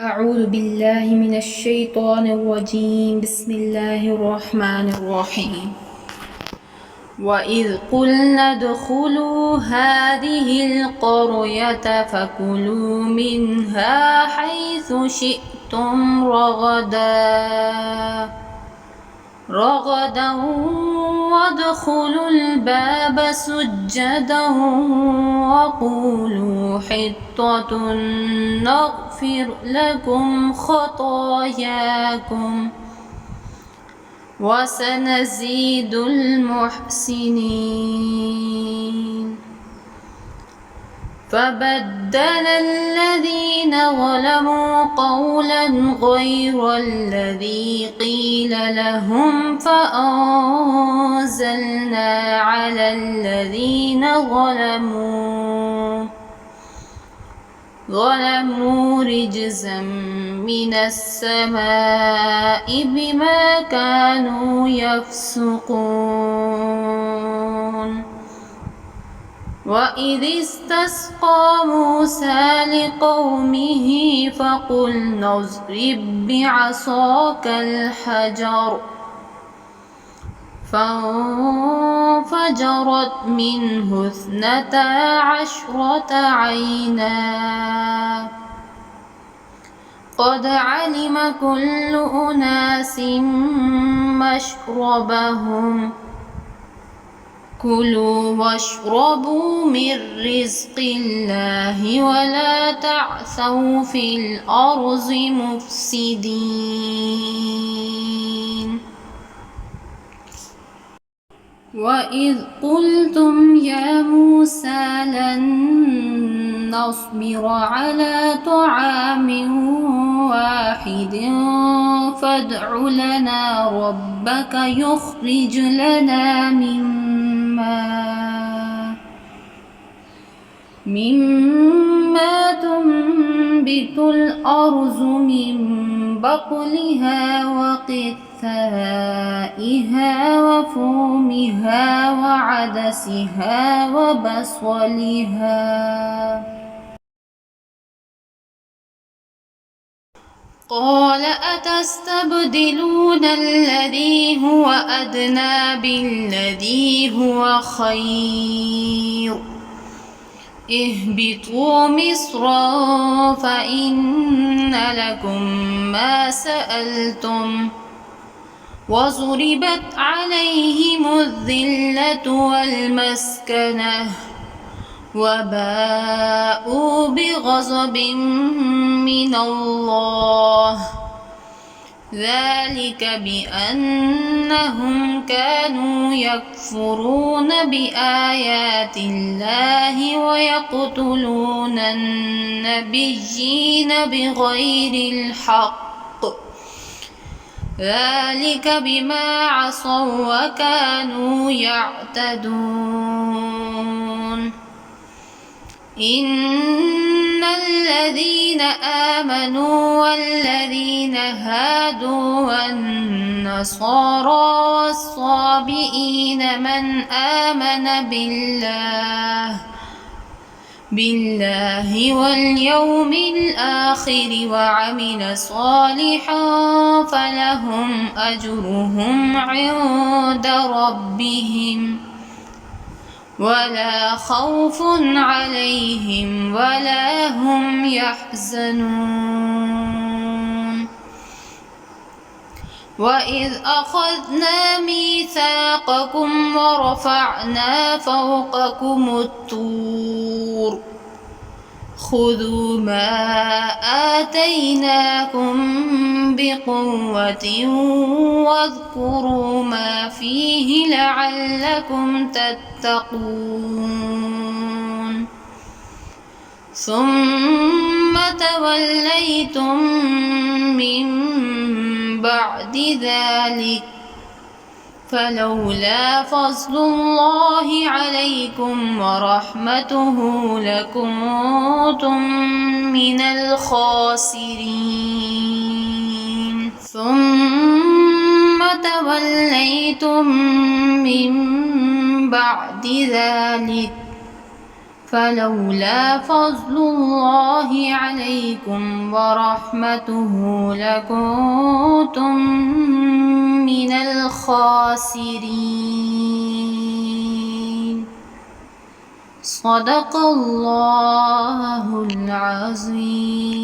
أعوذ بالله من الشيطان الرجيم. بسم الله الرحمن الرحيم. وإذ قلنا ادخلوا هذه القرية فكلوا منها حيث شئتم رغدا وادخلوا الباب سجدا وقولوا حطة نغفر لكم خطاياكم وسنزيد المحسنين. فبدل الذين ظلموا قولا غير الذي قيل لهم فأنزلنا على الذين ظلموا رجزا من السماء بما كانوا يفسقون. وإذ استسقى موسى لقومه فقلنا اضرب بعصاك الحجر فانفجرت منه 12 عينا قد علم كل أناس مشربهم كلوا واشربوا من رزق الله ولا تعثوا في الأرض مفسدين. وإذ قلتم يا موسى لن نصبر على طعام واحد فادع لنا ربك يخرج لنا مما تنبت الأرض من بقلها وقثائها وفومها وعدسها وبصلها قال أتستبدلون الذي هو أدنى بالذي هو خير اهبطوا مصرا فإن لكم ما سألتم وضربت عليهم الذلة والمسكنة وباءوا بغضب من الله ذلك بأنهم كانوا يكفرون بآيات الله ويقتلون النبيين بغير الحق ذلك بما عصوا وكانوا يعتدون. إن الذين آمنوا والذين هادوا والنصارى والصابئين من آمن بالله واليوم الآخر وعمل صالحا فلهم أجرهم عند ربهم ولا خوف عليهم ولا هم يحزنون. وإذ أخذنا ميثاقكم ورفعنا فوقكم الطور خذوا ما آتيناكم بقوة واذكروا ما فيه لعلكم تتقون. ثم توليتم من بعد ذلك فلولا فضل الله عليكم ورحمته لكنتم من الخاسرين. ثم توليتم من بعد ذلك فلولا فضل الله عليكم ورحمته لكنتم من الخاسرين. صدق الله العظيم.